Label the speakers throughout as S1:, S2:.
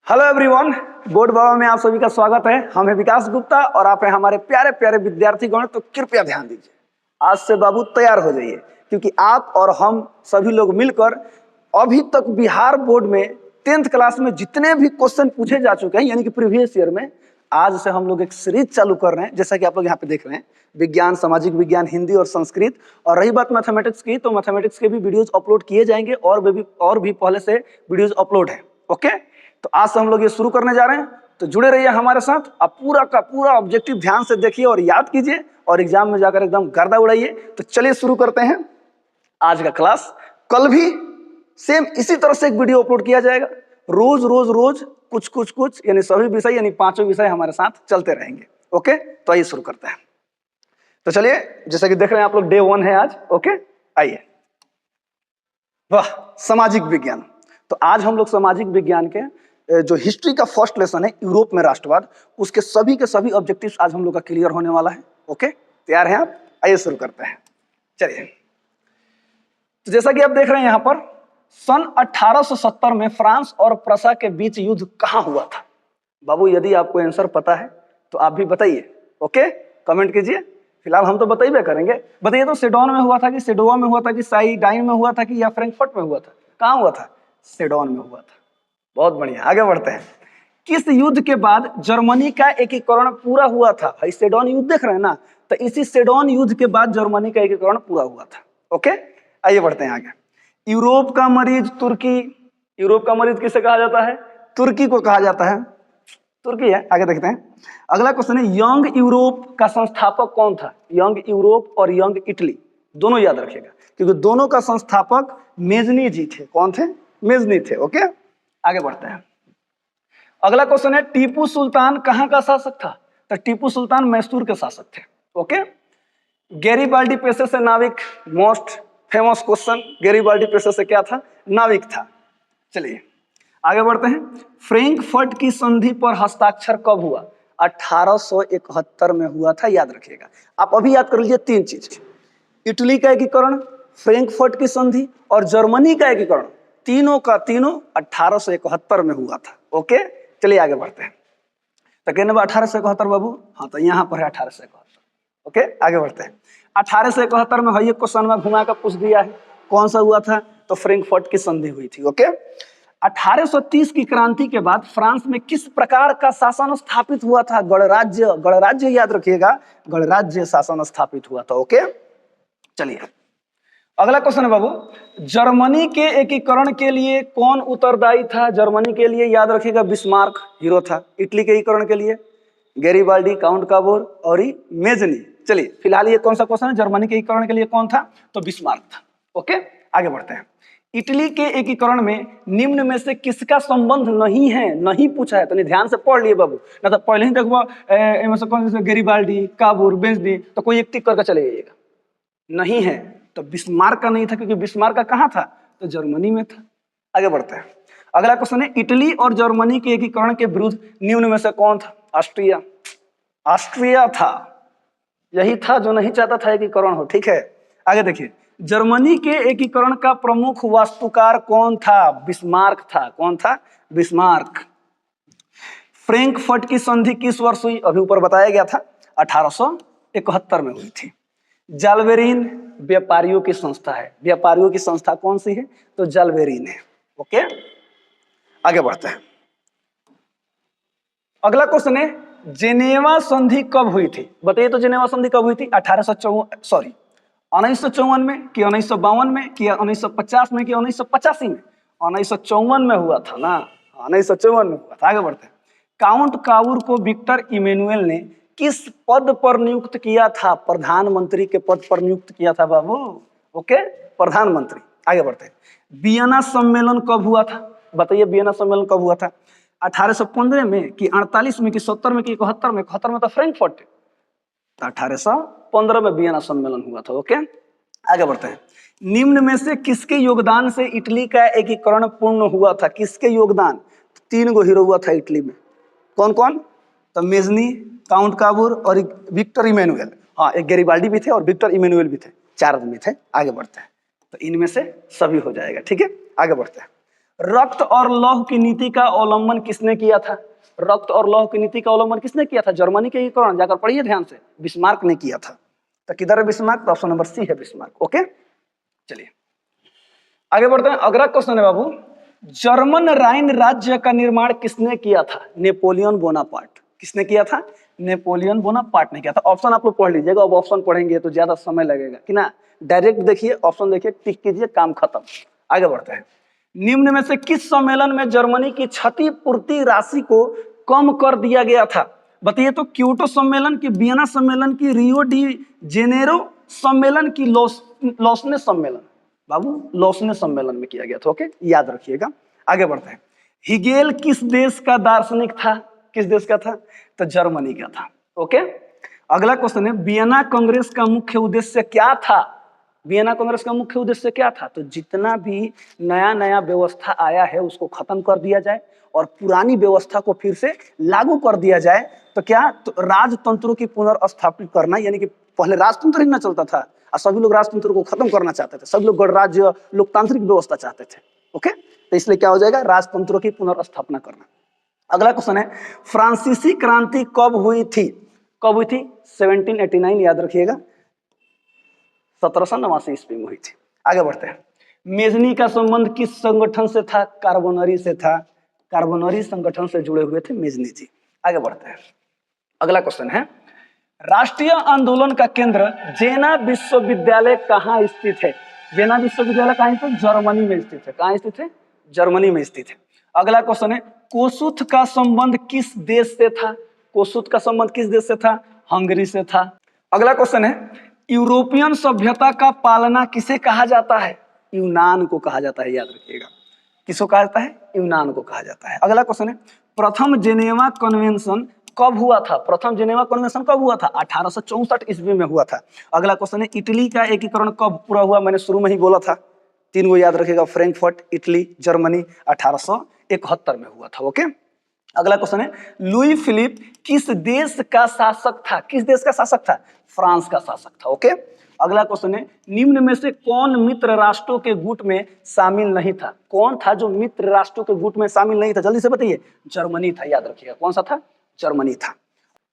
S1: Hello everyone, board बाबा में आप सभी का स्वागत है। हम हैं विकास गुप्ता और आप हैं हमारे प्यारे प्यारे विद्यार्थीगण। तो कृपया ध्यान दीजिए, आज से बाबू तैयार हो जाइए, क्योंकि आप और हम सभी लोग मिलकर अभी तक बिहार बोर्ड में 10th क्लास में जितने भी क्वेश्चन पूछे जा चुके हैं, यानी कि प्रीवियस ईयर में, आज से हम लोग एक सीरीज चालू कर रहे हैं। जैसा कि आप लोग यहाँ पे देख रहे हैं, विज्ञान, सामाजिक विज्ञान, हिंदी और संस्कृत। और रही बात मैथमेटिक्स की, तो मैथमेटिक्स के भी वीडियोज अपलोड किए जाएंगे और भी पहले से वीडियोज अपलोड है। ओके, तो आज से हम लोग ये शुरू करने जा रहे हैं, तो जुड़े रहिए हमारे साथ। आप पूरा का पूरा ऑब्जेक्टिव ध्यान से देखिए और याद कीजिए और एग्जाम में जाकर एकदम गर्दा उड़ाइए। तो चलिए शुरू करते हैं आज का क्लास। कल भी सेम इसी तरह से एक वीडियो अपलोड किया जाएगा। रोज रोज रोज कुछ यानी सभी विषय यानी 5 विषय हमारे साथ चलते रहेंगे। ओके, तो आइए शुरू करते हैं। तो चलिए, जैसा कि देख रहे हैं आप लोग, डे 1 है आज। ओके, आइए। वाह, सामाजिक विज्ञान। तो आज हम लोग सामाजिक विज्ञान के जो हिस्ट्री का फर्स्ट लेसन है, यूरोप में राष्ट्रवाद, उसके सभी के सभी ऑब्जेक्टिव्स आज हम लोग का क्लियर होने वाला है। ओके, तैयार हैं आप? आइए शुरू करते हैं। चलिए, तो जैसा कि आप देख रहे हैं यहाँ पर, सन 1870 में फ्रांस और प्रसा के बीच युद्ध कहाँ हुआ था? बाबू, यदि आपको आंसर पता है तो आप भी बताइए। ओके, कमेंट कीजिए। फिलहाल हम तो बताइए करेंगे। बताइए तो, सेडोन में हुआ था कि सेडोवा में हुआ था कि साइडाइन में हुआ था कि या फ्रैंकफर्ट में हुआ था? कहाँ हुआ था? सेडोन में हुआ था। बहुत बढ़िया, आगे बढ़ते हैं। किस युद्ध के बाद जर्मनी का एकीकरण पूरा हुआ था? भाई, सेडोन युद्ध देख रहे हैं ना, तो इसी सेडोन युद्ध के बाद जर्मनी का एकीकरण पूरा हुआ था। ओके, आइए बढ़ते हैं आगे। यूरोप का मरीज तुर्की। यूरोप का मरीज किसे कहा जाता है? तुर्की को कहा जाता है। तुर्की है। आगे देखते हैं। अगला क्वेश्चन है, यंग यूरोप का संस्थापक कौन था? यंग यूरोप और यंग इटली दोनों याद रखिएगा, क्योंकि दोनों का संस्थापक मेजनी जी थे। कौन थे? मेजनी थे। ओके, आगे बढ़ते हैं। अगला क्वेश्चन है, टीपू सुल्तान कहाँ का शासक था? तो टीपू सुल्तान मैसूर के शासक थे। ओके, गैरीबाल्डी पेशे से नाविक। मोस्ट फेमस क्वेश्चन, गैरीबाल्डी पेशे से क्या था? नाविक था। चलिए आगे बढ़ते हैं। फ्रैंकफर्ट की संधि पर हस्ताक्षर कब हुआ? 1871 में हुआ था, याद रखिएगा। आप अभी याद कर लीजिए 3 चीज: इटली का एकीकरण, फ्रैंकफर्ट की संधि और जर्मनी का एकीकरण। तीनों का तीनों 1871 में हुआ था। ओके, चलिए आगे बढ़ते हैं। तो कहने बा 1871 बाबू, हाँ तो यहाँ पर है 1871। ओके, आगे बढ़ते हैं। 1871 में ये क्वेश्चन में घुमा कर पूछ दिया है, कौन सा हुआ था? तो फ्रैंकफर्ट की संधि हुई थी। ओके, 1830 की क्रांति के बाद फ्रांस में किस प्रकार का शासन स्थापित हुआ था? गणराज्य। गणराज्य याद रखिएगा, गणराज्य शासन स्थापित हुआ था। ओके, चलिए अगला क्वेश्चन है बाबू, जर्मनी के एकीकरण के लिए कौन उत्तरदायी था? जर्मनी के लिए याद रखिएगा बिस्मार्क हीरो था। इटली के एकीकरण के लिए गैरीबाल्डी, काउंट काबोर और मेजनी। चलिए फिलहाल ये कौन सा क्वेश्चन है? जर्मनी के एकीकरण के लिए कौन था? तो बिस्मार्क था। ओके, आगे बढ़ते हैं। इटली के एकीकरण में निम्न में से किसका संबंध नहीं है? नहीं पूछा है, तो ध्यान से पढ़ लिए बाबू, ना तो पहले ही देखो कौन से गैरीबाल्डी, काबूर, मेजनी, तो कोई एक टिक करके चले जाइएगा। नहीं है, तो बिस्मार्क का नहीं था, क्योंकि बिस्मार्क का कहाँ था? तो जर्मनी में था। आगे बढ़ते हैं। अगला क्वेश्चन है, इटली और जर्मनी के एकीकरण के विरुद्ध निम्न में से कौन था? ऑस्ट्रिया। ऑस्ट्रिया था, यही था जो नहीं चाहता था एकीकरण हो। ठीक है, आगे देखिए। जर्मनी के एकीकरण का प्रमुख वास्तुकार कौन था? बिस्मार्क था। कौन था? बिस्मार्क। फ्रैंकफर्ट की संधि किस वर्ष हुई? अभी ऊपर बताया गया था, 1871 में हुई थी। जालवेरिन व्यापारियों की संस्था है। व्यापारियों की संस्था कौन सी है? तो जालवेरिन है। ओके, आगे बढ़ते हैं। अगला क्वेश्चन है, जेनेवा संधि कब हुई थी? बताइए तो, जेनेवा संधि कब हुई थी? 1954 में कि 1952 में कि 1950 में कि 1985 में? 1954 में हुआ था ना, 1954 में हुआ था। आगे बढ़ते हैं। काउंट काबूर को विक्टर इमैनुअल ने किस पद पर नियुक्त किया था? प्रधानमंत्री के पद पर नियुक्त किया था बाबू। ओके, प्रधानमंत्री। आगे बढ़ते हैं। वियना सम्मेलन कब हुआ था? बताइए, वियना सम्मेलन कब हुआ था? 1815 में कि 48 में कि 70 में कि 71 में? 71 में तो फ्रैंकफर्ट, तो 1815 में वियना सम्मेलन हुआ था। ओके, आगे बढ़ते हैं। निम्न में से किसके योगदान से इटली का एकीकरण पूर्ण हुआ था? किसके योगदान? 3 गो हीरो हुआ था इटली में। कौन कौन? तो मेजनी, काउंट काबूर और विक्टर इमैनुअल। हाँ, एक गैरीबाल्डी भी थे और विक्टर इमैनुअल भी थे। 4 आदमी थे। आगे बढ़ते हैं। तो इनमें से सभी हो जाएगा। ठीक है, आगे बढ़ते हैं। रक्त और लौह की नीति का अवलंबन किसने किया था? रक्त और लौह की नीति का अवलंबन किसने किया था? जर्मनी के एकीकरण, जाकर पढ़िए ध्यान से, बिस्मार्क ने किया था। तो किधर है बिस्मार्क? तो ऑप्शन नंबर सी है बिस्मार्क। ओके, चलिए आगे बढ़ते हैं। अगला क्वेश्चन है बाबू, जर्मन राइन राज्य का निर्माण किसने किया था? Napoleon Bonaparte. किसने किया था? नेपोलियन बोनापार्ट ने किया था। ऑप्शन आप लोग पढ़ लीजिएगा, अब ऑप्शन पढ़ेंगे तो ज्यादा समय लगेगा कि ना, डायरेक्ट देखिए ऑप्शन देखिए, टिक कीजिए, काम खत्म। आगे बढ़ते हैं। निम्न में से किस सम्मेलन में जर्मनी की क्षतिपूर्ति राशि को कम कर दिया गया था? बताइए तो, क्योटो सम्मेलन की, वियना सम्मेलन की, रियो डी जेनेरो सम्मेलन की, लॉसने सम्मेलन? बाबू लॉसने सम्मेलन में किया गया था। ओके, याद रखिएगा। आगे बढ़ते हैं। हिगेल किस देश का दार्शनिक था? किस देश का था? तो जर्मनी का था। ओके, अगला क्वेश्चन है, वियना कांग्रेस का मुख्य उद्देश्य क्या था? वियना कांग्रेस का मुख्य उद्देश्य क्या था? तो जितना भी नया नया व्यवस्था आया है उसको खत्म कर दिया जाए और पुरानी व्यवस्था को फिर से लागू कर दिया जाए। तो क्या? तो राजतंत्रों की पुनर्स्थापित करना, यानी कि पहले राजतंत्र ही ना चलता था और सभी लोग राजतंत्र को खत्म करना चाहते थे, सभी लोग गणराज्य लोकतांत्रिक व्यवस्था चाहते थे। ओके, तो इसलिए क्या हो जाएगा? राजतंत्रों की पुनर्स्थापना करना। अगला क्वेश्चन है, फ्रांसीसी क्रांति कब हुई थी? कब हुई थी? 1789, याद रखिएगा, 1789 ईस्वी में हुई थी। आगे बढ़ते हैं। मेजनी का संबंध किस संगठन से था? कार्बोनरी से था। कार्बोनरी संगठन से जुड़े हुए थे मेजनी जी। आगे बढ़ते हैं। अगला क्वेश्चन है, राष्ट्रीय आंदोलन का केंद्र जेना विश्वविद्यालय कहाँ स्थित है? जेना विश्वविद्यालय कहाँ स्थित? जर्मनी में स्थित है। कहाँ स्थित है? जर्मनी में स्थित है। अगला क्वेश्चन है, कोसुथ का संबंध किस देश से था? कोसुथ का संबंध किस देश से था? हंगरी से था। अगला क्वेश्चन है, यूरोपियन सभ्यता का पालना किसे कहा जाता है? यूनान को कहा जाता है, याद रखिएगा। किसको कहा जाता है? यूनान को कहा जाता है। अगला क्वेश्चन है, प्रथम जेनेवा कन्वेंशन कब हुआ था? प्रथम जेनेवा कन्वेंशन कब हुआ था? 1864 ईस्वी में हुआ था। अगला क्वेश्चन है, इटली का एकीकरण कब पूरा हुआ? मैंने शुरू में ही बोला था, तीन को याद रखिएगा, फ्रैंकफर्ट, इटली, जर्मनी, 1871 में हुआ था। ओके, अगला क्वेश्चन है, लुई फिलिप किस देश का शासक था? किस देश का शासक था? फ्रांस का शासक था। ओके, अगला क्वेश्चन है, निम्न में से कौन मित्र राष्ट्रों के गुट में शामिल नहीं था? कौन था जो मित्र राष्ट्रों के गुट में शामिल नहीं था? जल्दी से बताइए। जर्मनी था, याद रखिएगा। कौन सा था? जर्मनी था।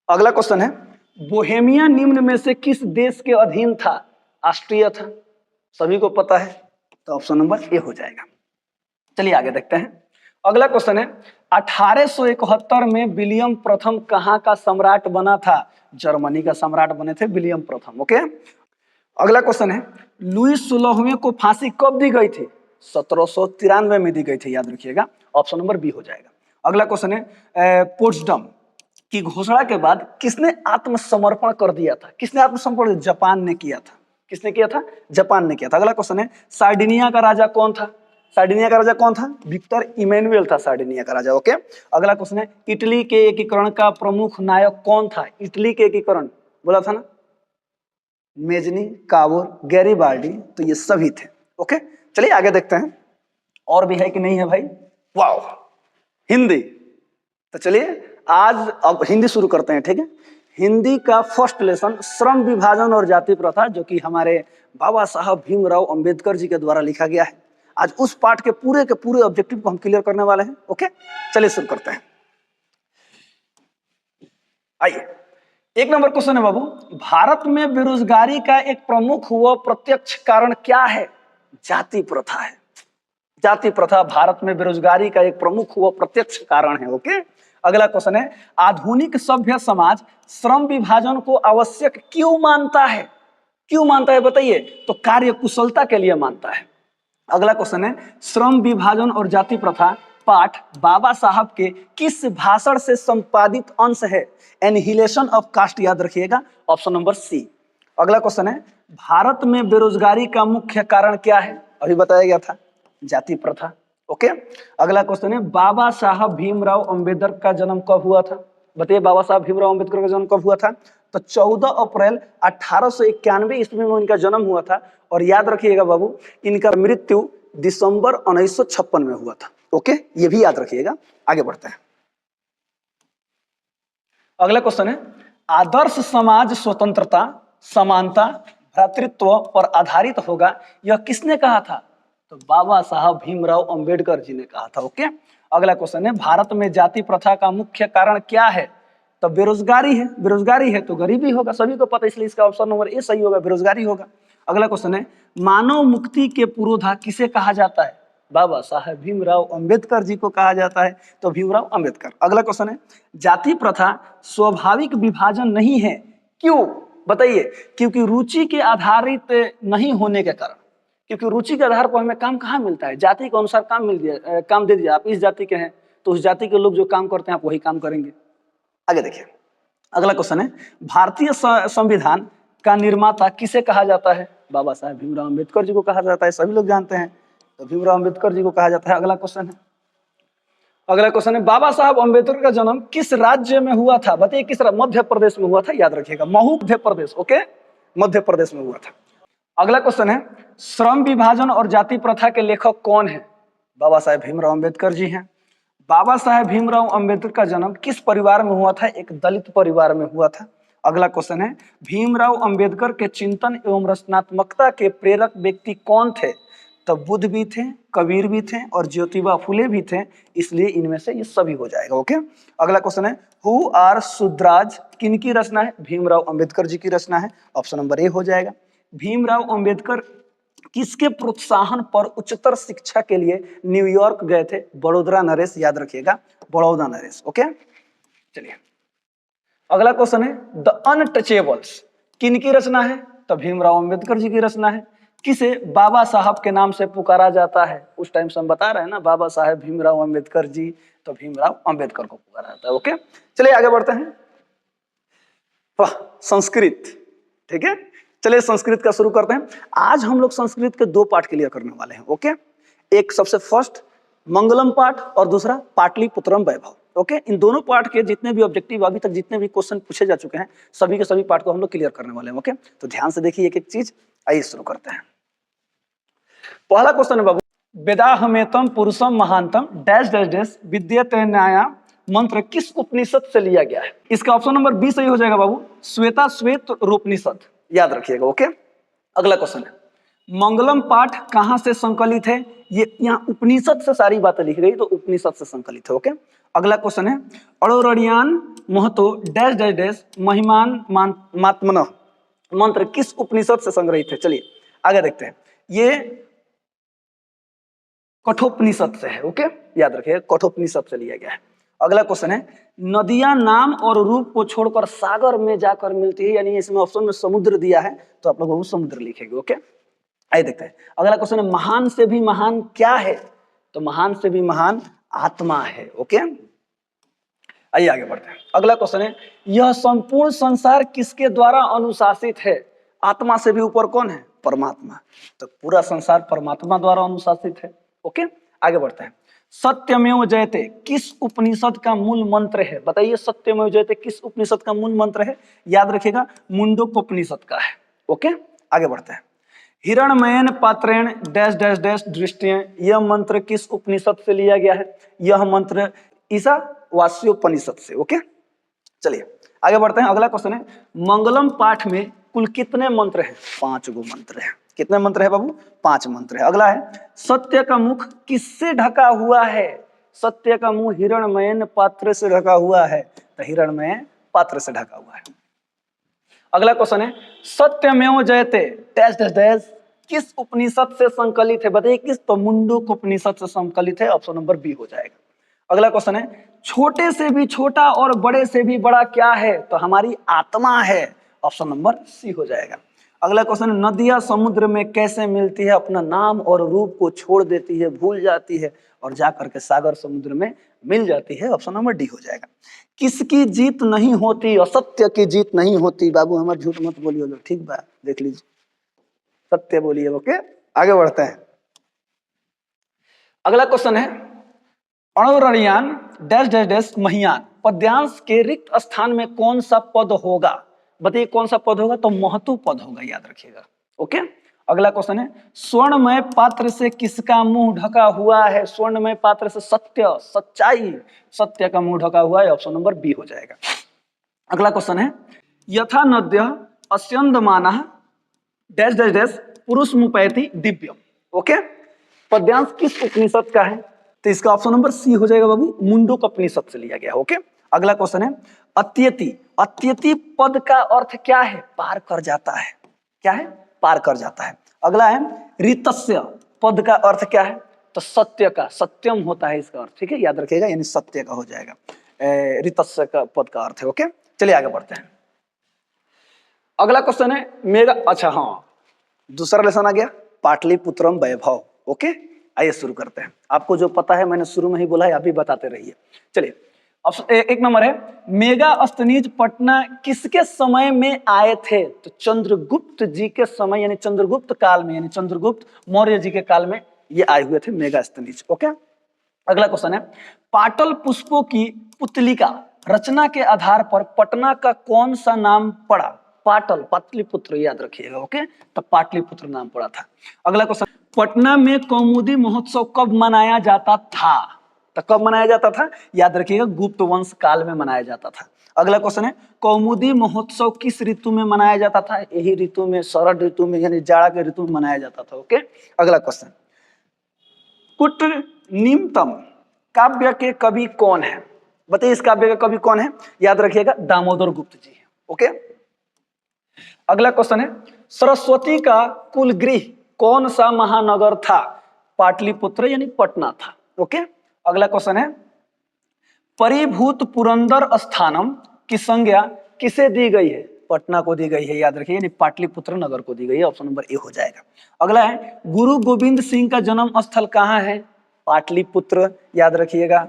S1: अगला क्वेश्चन है, बोहेमिया निम्न में से किस देश के अधीन था? ऑस्ट्रिया था, सभी को पता है, तो ऑप्शन नंबर ए हो जाएगा। चलिए आगे देखते हैं। अगला क्वेश्चन है, 1871 में विलियम प्रथम कहाँ का सम्राट बना था? जर्मनी का सम्राट बने थे विलियम प्रथम। ओके, अगला क्वेश्चन है, लुई 16वें को फांसी कब दी गई थी? 1793 में दी गई थी, याद रखिएगा। ऑप्शन नंबर बी हो जाएगा। अगला क्वेश्चन है, पोट्सडम की घोषणा के बाद किसने आत्मसमर्पण कर दिया था? किसने आत्मसमर्पण? जापान ने किया था। किसने किया था? जापान ने किया था। अगला क्वेश्चन है, सार्डिनिया का राजा कौन था? सार्डिनिया का राजा कौन था? विक्टर इमैनुअल था सार्डिनिया का राजा। ओके, अगला क्वेश्चन है, इटली के एकीकरण का प्रमुख नायक कौन था? इटली के एकीकरण बोला था ना, मेजनी, कावोर, गैरिबाल्डी, तो ये सभी थे। ओके, चलिए आगे देखते हैं, और भी है कि नहीं है भाई? वाओ, हिंदी। तो चलिए आज अब हिंदी शुरू करते हैं, ठीक है। हिंदी का फर्स्ट लेसन श्रम विभाजन और जाति प्रथा, जो कि हमारे बाबा साहब भीमराव अंबेडकर जी के द्वारा लिखा गया है। आज उस पार्ट के पूरे ऑब्जेक्टिव को हम क्लियर करने वाले हैं। ओके, चलिए शुरू करते हैं। आइए, एक नंबर क्वेश्चन है बाबू, भारत में बेरोजगारी का एक प्रमुख व प्रत्यक्ष कारण क्या है? जाति प्रथा है। जाति प्रथा भारत में बेरोजगारी का एक प्रमुख व प्रत्यक्ष कारण है। ओके, अगला क्वेश्चन है, आधुनिक सभ्य समाज श्रम विभाजन को आवश्यक क्यों मानता है? क्यों मानता है बताइए? तो कार्य कुशलता के लिए मानता है। अगला क्वेश्चन है, श्रम विभाजन और जाति प्रथा पाठ बाबा साहब के किस भाषण से संपादित अंश है? एनिहिलेशन ऑफ कास्ट, याद रखिएगा। Option number C. अगला क्वेश्चन है, भारत में बेरोजगारी का मुख्य कारण क्या है? अभी बताया गया था, जाति प्रथा। ओके, अगला क्वेश्चन है, बाबा साहब भीमराव अंबेडकर का जन्म कब हुआ था? बताइए, बाबा साहब भीमराव अंबेडकर का जन्म कब हुआ था? तो 14 अप्रैल 1891 ईस्वी में इनका जन्म हुआ था। और याद रखिएगा बाबू, इनका मृत्यु दिसंबर 1956 में हुआ था। ओके, ये भी याद रखिएगा। आगे बढ़ते हैं। अगला क्वेश्चन है, आदर्श समाज स्वतंत्रता, समानता, भ्रातृत्व पर आधारित होगा, यह किसने कहा था? तो बाबा साहब भीमराव अंबेडकर जी ने कहा था। ओके, अगला क्वेश्चन है, भारत में जाति प्रथा का मुख्य कारण क्या है? तो बेरोजगारी है। बेरोजगारी है तो गरीबी होगा, सभी को पता है, इसलिए इसका ऑप्शन नंबर ए सही होगा, बेरोजगारी होगा। अगला क्वेश्चन है, मानव मुक्ति के पुरोधा किसे कहा जाता है? बाबा साहब भीमराव अंबेडकर जी को कहा जाता है, तो भीमराव अंबेडकर। अगला क्वेश्चन है, जाति प्रथा स्वाभाविक विभाजन नहीं है, क्यों? बताइए। क्योंकि रुचि के आधारित नहीं होने के कारण। क्योंकि रुचि के आधार पर हमें काम कहाँ मिलता है? जाति के अनुसार काम मिल दिया, काम दे दिया, आप इस जाति के हैं तो उस जाति के लोग जो काम करते हैं आप वही काम करेंगे। आगे देखिए, अगला क्वेश्चन है, भारतीय संविधान का निर्माता किसे कहा जाता है? बाबा साहब भीमराव अंबेडकर जी को कहा जाता है, सभी लोग जानते हैं, तो भीमराव अंबेडकर जी को कहा जाता है। अगला क्वेश्चन है, बाबा साहब अंबेडकर का जन्म किस राज्य में हुआ था? बताइए किस राज्य? मध्य प्रदेश में हुआ था, याद रखिएगा, महू मध्य प्रदेश। ओके, मध्य प्रदेश में हुआ था। अगला क्वेश्चन है, श्रम विभाजन और जाति प्रथा के लेखक कौन है? बाबा साहेब भीमराव अंबेडकर जी हैं। बाबा साहेब भीमराव अंबेडकर का जन्म किस परिवार में हुआ था? एक दलित परिवार में हुआ था। अगला क्वेश्चन है, भीमराव अंबेडकर के चिंतन एवं रचनात्मकता के प्रेरक व्यक्ति कौन थे? तो बुद्ध भी थे, कबीर भी थे और ज्योतिबा फुले भी थे, इसलिए इनमें से ये सभी हो जाएगा। ओके, अगला क्वेश्चन है, हु आर सुद्राज किन की रचना है? भीमराव अंबेडकर जी की रचना है, ऑप्शन नंबर ए हो जाएगा। भीमराव अंबेडकर किसके प्रोत्साहन पर उच्चतर शिक्षा के लिए न्यूयॉर्क गए थे? बड़ौदा नरेश, याद रखिएगा, बड़ौदा नरेश। ओके, चलिए अगला क्वेश्चन है, द अनटचेबल्स किन की रचना है? तो भीमराव अंबेडकर जी की रचना है। किसे बाबा साहब के नाम से पुकारा जाता है? उस टाइम से हम बता रहे हैं ना, बाबा साहब भीमराव अंबेडकर जी, तो भीमराव अंबेडकर को पुकारा जाता है। ओके, चलिए आगे बढ़ते हैं। संस्कृत, ठीक है, चलिए संस्कृत का शुरू करते हैं। आज हम लोग संस्कृत के दो पार्ट क्लियर करने वाले हैं। ओके, एक सबसे फर्स्ट मंगलम पाठ और दूसरा पाटलिपुत्रम वैभव। ओके, इन दोनों पार्ट के जितने भी ऑब्जेक्टिव अभी तक जितने भी क्वेश्चन पूछे जा चुके हैं, सभी के सभी पार्ट को हम लोग क्लियर करने वाले हैं। ओके, तो ध्यान से देखिए एक एक चीज। आइए शुरू करते हैं। पहला क्वेश्चन है बाबू, वेदाहमेतम पुरुषम महानतम डैश डैश डैश विद्यते न्याया मंत्र किस उपनिषद से लिया गया है? इसका ऑप्शन नंबर बी सही हो जाएगा बाबू, श्वेता श्वेत रूपनिषद, याद रखिएगा। ओके, अगला क्वेश्चन है, मंगलम पाठ कहां से संकलित है? ये यहाँ उपनिषद से सारी बातें लिखी गई, तो उपनिषद से संकलित है। ओके, अगला क्वेश्चन है, अड़ोरड़ियान महतो डैश डैश डैश महिमान मात्मन मंत्र किस उपनिषद से संग्रहित है? चलिए आगे देखते हैं, ये कठोपनिषद से है। ओके, याद रखिए, कठोपनिषद से लिया गया है। अगला क्वेश्चन है, नदियां नाम और रूप को छोड़कर सागर में जाकर मिलती है, यानी इसमें ऑप्शन में समुद्र दिया है, तो आप लोग समुद्र लिखेंगे। ओके, आइए देखते हैं। अगला क्वेश्चन है, महान से भी महान क्या है? तो महान से भी महान आत्मा है। ओके, आइए आगे बढ़ते हैं। अगला क्वेश्चन है, यह संपूर्ण संसार किसके द्वारा अनुशासित है? आत्मा से भी ऊपर कौन है? परमात्मा। तो पूरा संसार परमात्मा द्वारा अनुशासित है। ओके, आगे बढ़ते हैं। सत्यमेव जयते किस उपनिषद का मूल मंत्र है? बताइए, सत्यमेव जयते किस उपनिषद का मूल मंत्र है? याद रखिएगा, मुंडकोपनिषद का है। ओके, आगे बढ़ते हैं। हिरणमयन पात्रेण डैश डैश डैश दृष्टियां, यह मंत्र किस उपनिषद से लिया गया है? यह मंत्र ईशावास्योपनिषद से। ओके, चलिए आगे बढ़ते हैं। अगला क्वेश्चन है, मंगलम पाठ में कुल कितने मंत्र हैं? 5 गो मंत्र है। कितने मंत्र है बाबू? 5 मंत्र है। अगला है, सत्य का मुख किससे ढका हुआ है? सत्य का मुंह हिरणमयन पात्र से ढका हुआ है, तो हिरणमय पात्र से ढका हुआ है। अगला क्वेश्चन है, सत्यमेव जयते डैश डैश डैश किस उपनिषद से संकलित है? बताइए किस? तो मुंडकोपनिषद से संकलित है, ऑप्शन नंबर बी हो जाएगा। अगला क्वेश्चन है, छोटे से भी छोटा और बड़े से भी बड़ा क्या है? तो हमारी आत्मा है, ऑप्शन नंबर सी हो जाएगा। अगला क्वेश्चन, नदियां समुद्र में कैसे मिलती है? अपना नाम और रूप को छोड़ देती है, भूल जाती है और जाकर के सागर समुद्र में मिल जाती है, ऑप्शन नंबर डी हो जाएगा। किसकी जीत नहीं होती? असत्य की जीत नहीं होती। बाबू हमारे झूठ मत बोलिए, ठीक बात, देख लीजिए, सत्य बोलिए। ओके, आगे बढ़ते हैं। अगला क्वेश्चन है, अणोरणियान डैश डैश डैश महियान पद्यांश के रिक्त स्थान में कौन सा पद होगा? बताइए कौन सा पद होगा? तो महतो पद होगा, याद रखिएगा। ओके, अगला क्वेश्चन है, स्वर्णमय पात्र से किसका मुंह ढका हुआ है? स्वर्णमय पात्र से सत्य, सच्चाई, सत्य का मुंह ढका हुआ है, ऑप्शन नंबर बी हो जाएगा। अगला क्वेश्चन है, यथा नद्य अस्यंदमानः डैश डैश डैश पुरुष मुपैति दिव्यम। ओके, पद्यांश किस उपनिषद का है? तो इसका ऑप्शन नंबर सी हो जाएगा बाबू, मुंडक उपनिषद से लिया गया। ओके, अगला क्वेश्चन है अत्यति। अत्यति पद का अर्थ क्या है? पार कर जाता है। क्या है? पार कर जाता है। अगला है ऋतस्य पद का अर्थ क्या है? तो सत्य का, सत्यम होता है इसका अर्थ। ठीक है, याद रखिएगा, यानी सत्य का हो जाएगा। ऋतस्य का पद का अर्थ है। ओके, चलिए आगे बढ़ते हैं। अगला क्वेश्चन है मेगा, अच्छा हाँ, दूसरा लेसन आ गया, पाटलिपुत्रम वैभव। ओके, आइए शुरू करते हैं। आपको जो पता है मैंने शुरू में ही बोला है, आप भी बताते रहिए। चलिए, एक नंबर है मेगास्थनीज पटना किसके समय में आए थे? तो चंद्रगुप्त जी के समय, यानी चंद्रगुप्त काल में, यानी चंद्रगुप्त मौर्य जी के काल में ये आए हुए थे मेगास्थनीज। ओके, अगला क्वेश्चन है पाटल पुष्पों की पुतलिका रचना के आधार पर पटना का कौन सा नाम पड़ा? पाटल, पाटलिपुत्र, याद रखिएगा। ओके, तो पाटलिपुत्र नाम पड़ा था। अगला क्वेश्चन, पटना में कौमुदी महोत्सव कब मनाया जाता था? तो कब मनाया जाता था? याद रखिएगा, गुप्त वंश काल में मनाया जाता था। अगला क्वेश्चन है कौमुदी महोत्सव किस ऋतु में मनाया जाता था? यही ऋतु में, शरद ऋतु में, यानी जाड़ा के ऋतु में मनाया जाता था। ओके, अगला क्वेश्चन, कुटनिमतम काव्य के कवि कौन है? बताइए, इस काव्य का कवि कौन है? याद रखिएगा, दामोदर गुप्त जी है। ओके, अगला क्वेश्चन है सरस्वती का कुल गृह कौन सा महानगर था? पाटलिपुत्र यानी पटना था। ओके, अगला क्वेश्चन है परिभूत पुरंदर स्थानम की संज्ञा किसे दी गई है? पटना को दी गई है, याद रखिए, यानी पाटलिपुत्र नगर को दी गई है। ऑप्शन नंबर ए हो जाएगा। अगला है गुरु गोविंद सिंह का जन्म स्थल कहाँ है? पाटलिपुत्र, याद रखिएगा,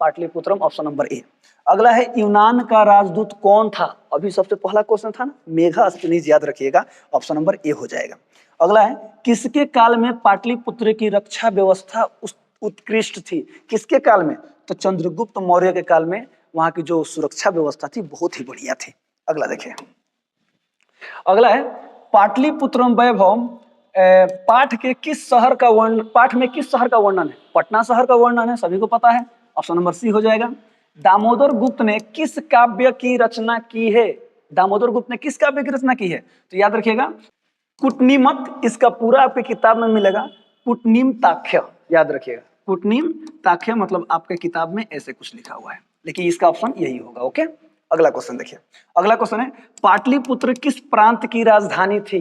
S1: पाटलिपुत्रम, ऑप्शन नंबर ए। अगला है यूनान का राजदूत कौन था? अभी सबसे पहला क्वेश्चन था ना, मेगास्थनीज, याद रखिएगा, ऑप्शन नंबर ए हो जाएगा। अगला है किसके काल में पाटलिपुत्र की रक्षा व्यवस्था उत्कृष्ट थी? किसके काल में? तो चंद्रगुप्त मौर्य के काल में वहां की जो सुरक्षा व्यवस्था थी बहुत ही बढ़िया थी। अगला देखिए, अगला है पाटलिपुत्रम वैभव पाठ के किस शहर का वर्णन, पाठ में किस शहर का वर्णन है? पटना शहर का वर्णन है, सभी को पता है, ऑप्शन नंबर सी हो जाएगा। दामोदर गुप्त ने किस काव्य की रचना की है? दामोदर गुप्त ने किस काव्य की रचना की है? तो याद रखिएगा कुटनीमत, इसका पूरा आपके किताब में मिलेगा, कुटनीम ताख्य, याद रखिएगा, कुटनीम ताख्य, मतलब आपके किताब में ऐसे कुछ लिखा हुआ है, लेकिन इसका ऑप्शन यही होगा। ओके, अगला क्वेश्चन देखिए। अगला क्वेश्चन है पाटलिपुत्र किस प्रांत की राजधानी थी?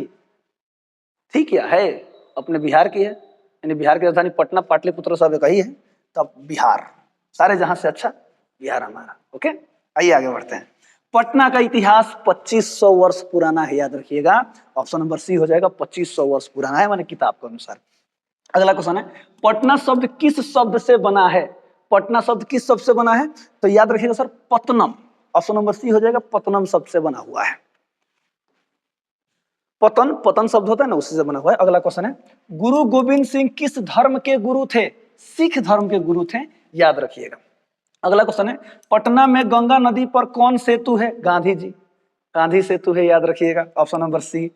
S1: ठीक है, अपने बिहार की है, यानी बिहार की राजधानी पटना, पाटलिपुत्र सब एक ही है, तब बिहार, सारे जहां से अच्छा बिहार हमारा। ओके, आइए आगे बढ़ते हैं। पटना का इतिहास 2500 वर्ष पुराना है, याद रखिएगा, ऑप्शन नंबर सी हो जाएगा, 2500 वर्ष पुराना है, माने किताब के अनुसार। अगला क्वेश्चन है पटना शब्द किस शब्द से बना है? पटना शब्द किस शब्द से बना है? तो याद रखिएगा सर, पतनम, ऑप्शन नंबर सी हो जाएगा, पतनम शब्द से बना हुआ है। पतन, पतन शब्द होता है ना, उसी से बना हुआ है। अगला क्वेश्चन है गुरु गोविंद सिंह किस धर्म के गुरु थे? सिख धर्म के गुरु थे, याद रखिएगा। अगला क्वेश्चन है पटना में गंगा नदी पर कौन सेतु है? गांधी जी, गांधी सेतु है, याद रखिएगा, ऑप्शन नंबर सी।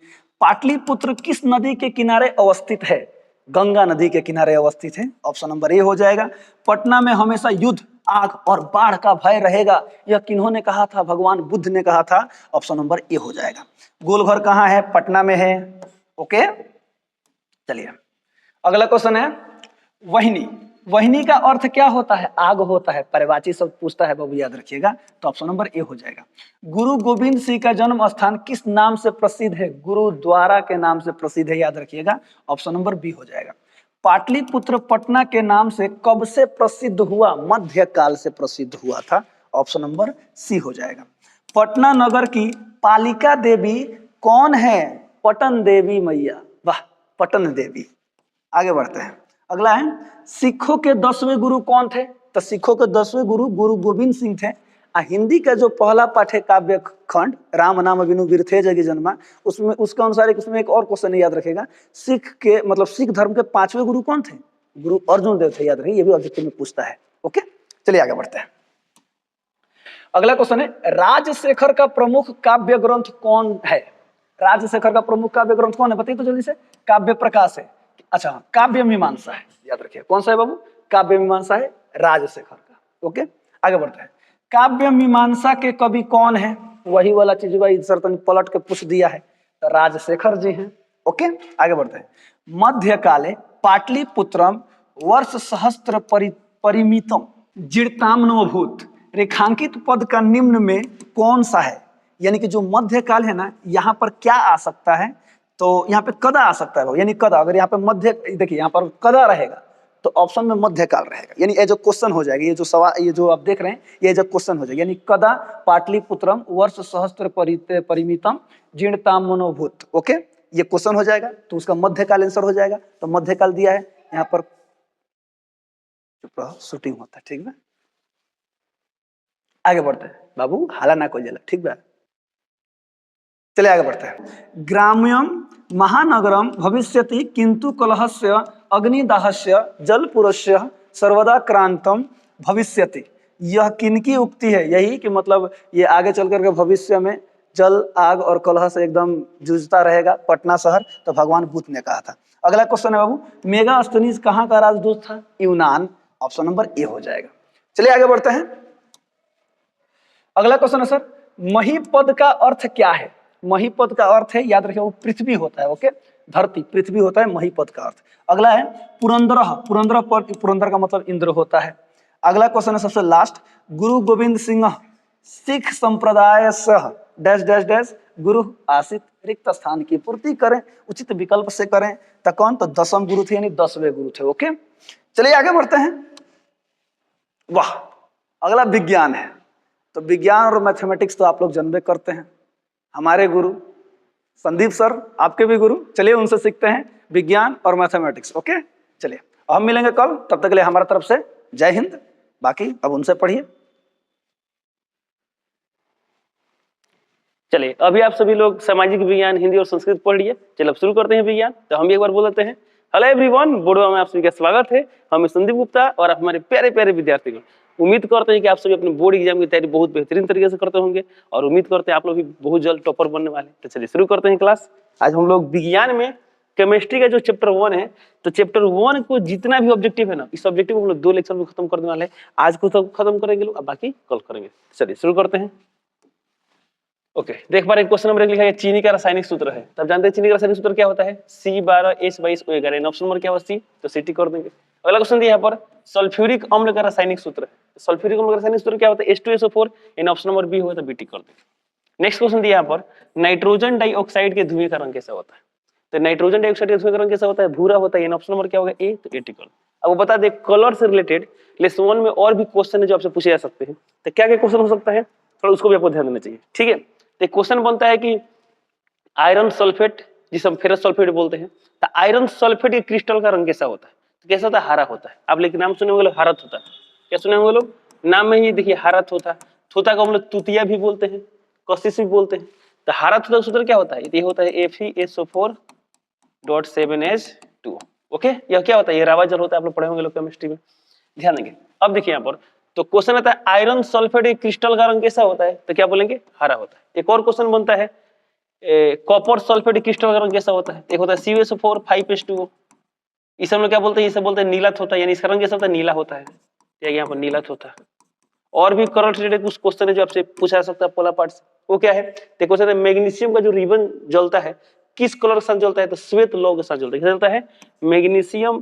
S1: पाटलिपुत्र किस नदी के किनारे अवस्थित है? गंगा नदी के किनारे अवस्थित है, ऑप्शन नंबर ए हो जाएगा। पटना में हमेशा युद्ध, आग और बाढ़ का भय रहेगा, यह किन्होंने कहा था? भगवान बुद्ध ने कहा था, ऑप्शन नंबर ए हो जाएगा। गोलघर कहाँ है? पटना में है। ओके, चलिए अगला क्वेश्चन है वहिनी। वहिनी का अर्थ क्या होता है? आग होता है, पर्यायवाची शब्द पूछता है बाबू, याद रखिएगा, तो ऑप्शन नंबर ए हो जाएगा। गुरु गोविंद सिंह का जन्म स्थान किस नाम से प्रसिद्ध है? गुरुद्वारा के नाम से प्रसिद्ध है, याद रखिएगा, ऑप्शन नंबर बी हो जाएगा। पाटलिपुत्र पटना के नाम से कब से प्रसिद्ध हुआ? मध्यकाल से प्रसिद्ध हुआ था, ऑप्शन नंबर सी हो जाएगा। पटना नगर की पालिका देवी कौन है? पटन देवी मैया, वाह, पटन देवी। आगे बढ़ते हैं। अगला है सिखों के 10वें गुरु कौन थे? तो सिखों के 10वें गुरु गुरु गोविंद सिंह थे। हिंदी का जो पहला पाठ है काव्य खंड राम नाम अभिनु बिरथे जगी जन्मा, उसमें उसके अनुसार उसमें एक और क्वेश्चन याद रखेगा, सिख के मतलब सिख धर्म के 5वें गुरु कौन थे? गुरु अर्जुन देव थे, याद रखिए, ये भी ऑब्जेक्टिव में पूछता है। ओके, चलिए आगे बढ़ते हैं। अगला क्वेश्चन है राजशेखर का प्रमुख काव्य ग्रंथ कौन है? राजशेखर का प्रमुख काव्य ग्रंथ कौन है? बताइए तो जल्दी से। काव्य प्रकाश है, अच्छा काव्य मीमांसा है, याद रखिए, कौन सा है बाबू? काव्य मीमांसा है राजशेखर का। ओके, आगे बढ़ते हैं। काव्य मीमांसा के कवि कौन है? वही वाला चीज भाई सर तन पलट के पूछ दिया है, तो राजशेखर जी हैं। ओके, आगे बढ़ते हैं। मध्यकाले पाटलिपुत्रम वर्ष सहस्त्र परिमितम जीर्ताम्नोभूत। रेखांकित पद का निम्न में कौन सा है? यानी कि जो मध्यकाल है ना, यहाँ पर क्या आ सकता है? तो यहाँ पे कदा आ सकता है, यानी कदा। अगर यहाँ पे मध्य, देखिए यहाँ पर कदा रहेगा तो ऑप्शन में मध्यकाल रहेगा, यानी ये जो क्वेश्चन हो जाएगा, ये जो सवाल, ये जो आप देख रहे हैं, ये जो क्वेश्चन हो जाएगा, यानी कदा पाटलिपुत्रम वर्ष सहस्त्र परिमितम जीर्णताम्नोभूत। ओके, ये क्वेश्चन हो जाएगा तो उसका मध्यकाल आंसर हो जाएगा। तो मध्यकाल दिया है यहाँ पर, शूटिंग होता है, ठीक है। आगे बढ़ते हैं बाबू, हाला ना कोई जला, ठीक है। चलिए आगे बढ़ते हैं। ग्राम्यम महानगरम भविष्यति किंतु कलहस्य अग्निदाहस्य जलपुरस्य सर्वदा क्रांतम भविष्यति। यह किनकी उक्ति है? यही कि मतलब ये आगे चल करके भविष्य में जल, आग और कलह से एकदम जूझता रहेगा पटना शहर, तो भगवान बुद्ध ने कहा था। अगला क्वेश्चन है बाबू, मेगास्थनीज कहाँ का राजदूत था? यूनान। ऑप्शन नंबर ए हो जाएगा। चलिए आगे बढ़ते हैं। अगला क्वेश्चन है सर, महीपद का अर्थ क्या है? महीपद का अर्थ है, याद रखिए, वो पृथ्वी होता है। ओके, धरती पृथ्वी होता है महीपद का अर्थ। अगला है पुरंदर। पुरंदर पर, पुरंदर का मतलब इंद्र होता है। अगला क्वेश्चन है सबसे लास्ट, गुरु गोविंद सिंह सिख संप्रदाय सह डैश डैश डैश गुरु आसित रिक्त स्थान की पूर्ति करें, उचित विकल्प से करें। तो कौन? तो 10वें गुरु थे, यानी 10वें गुरु थे। ओके, चलिए आगे बढ़ते हैं। वाह, अगला विज्ञान है। तो विज्ञान और मैथमेटिक्स तो आप लोग जानते करते हैं, हमारे गुरु संदीप सर आपके भी गुरु। चलिए उनसे सीखते हैं विज्ञान और मैथमेटिक्स। ओके, चलिए हम मिलेंगे कल, तब तक के लिए हमारी तरफ से जय हिंद। बाकी अब उनसे पढ़िए।
S2: चलिए, अभी आप सभी लोग सामाजिक विज्ञान, हिंदी और संस्कृत पढ़ लिए। चलिए अब शुरू करते हैं विज्ञान। तो हम एक बार बोल देते हैं, हेलो एवरीवन, बोर्डवा में आप सभी का स्वागत है। हम संदीप गुप्ता और हमारे प्यारे प्यारे विद्यार्थी। उम्मीद करते हैं कि आप सभी अपने बोर्ड एग्जाम की तैयारी बहुत बेहतरीन तरीके से करते होंगे और उम्मीद करते हैं आप लोग भी बहुत जल्द टॉपर बनने वाले। तो चलिए शुरू करते हैं क्लास। आज हम लोग विज्ञान में केमिस्ट्री का जो चैप्टर 1 है, तो चैप्टर 1 को जितना भी ऑब्जेक्टिव है ना, इस ऑब्जेक्टिव को हम लोग 2 लेक्चर में खत्म करने वाले हैं। आज को तो खत्म करेंगे लोग, अब बाकी कल करेंगे। चलिए शुरू करते हैं। ओके, देख पा रहे क्वेश्चन नंबर 1 लिखा है चीनी का रासायनिक सूत्र है। तब जानते हैं चीनी का रासायनिक सूत्र क्या होता है? C12H22O11। ऑप्शन नंबर क्या होगा? सी, तो सिटी कर देंगे। अगला क्वेश्चन दिया यहाँ पर, सल्फ्यूरिक अम्ल का रासायनिक सूत्र है। सल्फ्यूरिक अम्ल का रासायनिक सूत्र क्या होता है? H2SO4। इन ऑप्शन नंबर बी होगा तो बीटी कर देंगे। नेक्स्ट क्वेश्चन दिया यहाँ पर, नाइट्रोजन डाइऑक्साइड के धुएं का रंग कैसा होता है? तो नाइट्रोजन डाइऑक्साइड के धुएं का रंग कैसा होता है? भूरा होता है। इन ऑप्शन नंबर क्या होगा? ए, तो एटी कर। अब वो बता दे, कलर से रिलेटेड लेसन 1 में और भी क्वेश्चन है जो आपसे पूछे जा सकते हैं। तो क्या क्या क्वेश्चन हो सकता है, थोड़ा उसको भी आपको ध्यान देना चाहिए, ठीक है। एक क्वेश्चन बनता है कि आयरन सल्फेट, जिसे हम फेरस सल्फेट बोलते हैं, तो आयरन सल्फेट के क्रिस्टल का रंग कैसा होता है? तो कैसा होता है? हरा होता है। आप लेकिन नाम सुने होंगे लोग, हरत होता है। क्या सुने होंगे लोग? नाम में ही देखिए हरत होता है। थोता को हम लोग तुतिया भी बोलते हैं, कशिश भी बोलते हैं। तो हरत होता सूत्र क्या होता है? ये होता है Fe2SO4.7H2। ओके, यह क्या होता है? ये रावा जल होता है, आप लोग पढ़े होंगे लोग केमिस्ट्री में, ध्यान देंगे। अब देखिए यहाँ पर तो क्वेश्चन आता है आयरन सल्फेट के क्रिस्टल का रंग कैसा होता है? तो क्या बोलेंगे? हरा होता है। एक और क्वेश्चन बनता है, कॉपर सल्फेट के क्रिस्टल का रंग कैसा होता है? एक होता है CuSO4 5H2O। इसे हम लोग क्या बोलते हैं? इसे बोलते हैं नीलत होता है, यानी इसका रंग कैसा होता है? नीला होता है। यहाँ पर नीलत होता है। और भी करंट रिलेटेड कुछ क्वेश्चन है जो आपसे पूछा जा सकता है पोलर पार्ट से। वो क्या है? तो क्वेश्चन है, मैग्नीशियम का जो रिबन जलता है किस कलर के साथ जलता है? तो श्वेत लौह के साथ जलता है। क्या जलता है? मैग्नीशियम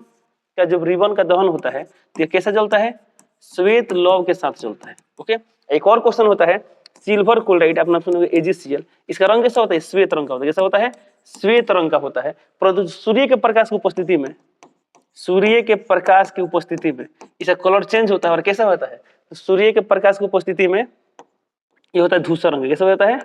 S2: का जब रिबन का दहन होता है तो ये कैसा जलता है? श्वेत लौह के साथ जलता है। ओके, एक और क्वेश्चन होता है, सिल्वर क्लोराइड, आप नाम सुनोगे AgCl, इसका रंग कैसा होता है? श्वेत रंग का होता है। कैसा होता है? श्वेत रंग का होता है। परंतु सूर्य के प्रकाश की उपस्थिति में, सूर्य के प्रकाश की उपस्थिति में इसका कलर चेंज होता है। और कैसा होता है? तो सूर्य के प्रकाश की उपस्थिति में ये होता है धूसर रंग। कैसा होता है?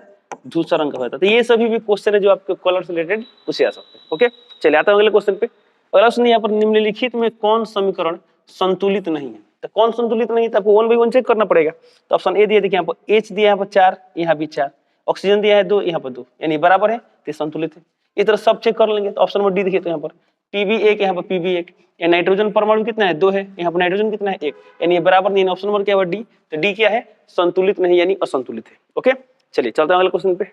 S2: धूसर रंग का होता है। तो ये सभी भी क्वेश्चन है जो आपके कलर से रिलेटेड पूछे जा सकते हैं। ओके, चलिए आता हूं अगले क्वेश्चन पे। अगला क्वेश्चन यहाँ पर, निम्नलिखित में कौन समीकरण संतुलित नहीं है? तो कौन संतुलित नहीं है? तो आपको 1 by 1 चेक करना पड़ेगा। तो ऑप्शन ए दिया, देखिए यहाँ पर H दिया, यहाँ पर 4, यहाँ भी 4, ऑक्सीजन दिया है 2, यहाँ पर 2, यानी बराबर है, तो संतुलित है। इस तरह सब चेक कर लेंगे। तो ऑप्शन नंबर डी देखिए, तो यहाँ पर PB1, यहाँ पर PB1, या नाइट्रोजन परमाणु कितना है? 2 है, यहाँ पर नाइट्रोजन कितना है? 1, यानी ये बराबर नहीं है। ऑप्शन नंबर क्या है? डी। तो डी क्या है? संतुलित नहीं, यानी असंतुलित है। ओके, चलिए चलते हैं अगले क्वेश्चन पे।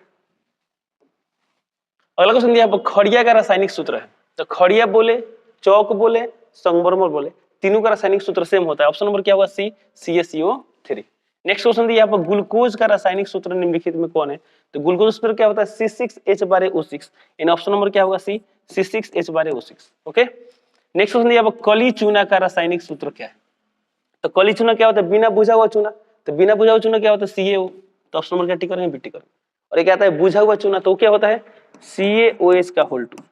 S2: अगला क्वेश्चन दिया, खड़िया का रासायनिक सूत्र है। तो खड़िया बोले, चौक बोले, संगमरमर बोले, तीनों का रासायनिक सूत्र सेम होता है। ऑप्शन नंबर क्या होगा? सी, CaCO3। नेक्स्ट क्वेश्चन दिया, ग्लूकोज का रासायनिक सूत्र निम्नलिखित में कौन है? तो ग्लूकोज सूत्र क्या होता है? C6H12O6। इन ऑप्शन नंबर क्या होगा? सी, C6H12O6। ओके, नेक्स्ट क्वेश्चन दिया कली चूना का रासायनिक सूत्र क्या है? तो कली चूना क्या होता है? बिना बुझा हुआ चूना। तो बिना बुझा हुआ चूना क्या होता है? CaO। तो ऑप्शन नंबर क्या टिक करेंगे? बी टिक करेंगे। और ये क्या आता है? बुझा हुआ चूना, तो क्या होता है? CaOH का होल 2।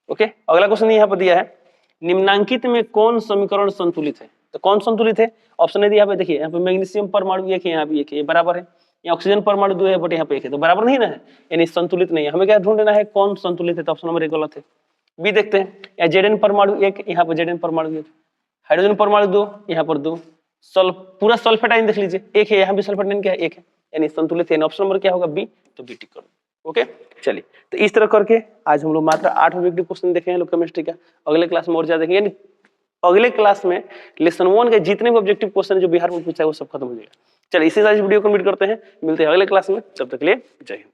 S2: ओके, अगला क्वेश्चन यहाँ पर दिया है निम्नांकित में कौन समीकरण संतुलित है? तो कौन संतुलित है? ऑप्शन है यहाँ पे, देखिए यहाँ पे मैग्नीशियम परमाणु एक है, यहाँ भी एक है, ये बराबर है। यहाँ ऑक्सीजन परमाणु 2 है बट यहाँ पे एक है, तो बराबर नहीं ना है, यानी संतुलित नहीं है। हमें क्या ढूंढना है? कौन संतुलित है? तो ऑप्शन नंबर 1 गलत है। बी देखते हैं, यहाँ Zn परमाणु 1, यहाँ पर Zn परमाणु 1, हाइड्रोजन परमाणु 2, यहाँ पर 2, पूरा सल्फेट आयन देख लीजिए, एक है, यहाँ भी सल्फेट आयन क्या है? 1 है, यानी संतुलित है। ऑप्शन नंबर क्या होगा? बी। तो बी टिक करो। ओके, चलिए, तो इस तरह करके आज हम लोग मात्र 8 ऑब्जेक्टिव क्वेश्चन देखे हैं लोग केमिस्ट्री का। अगले क्लास में और ज्यादा देखेंगे, यानी अगले क्लास में लेसन 1 के जितने भी ऑब्जेक्टिव क्वेश्चन जो बिहार में पूछा है वो सब खत्म हो जाएगा। चलिए, इसी सारी वीडियो को कंप्लीट करते हैं, मिलते हैं अगले क्लास में, तब तक के लिए जय हिंद।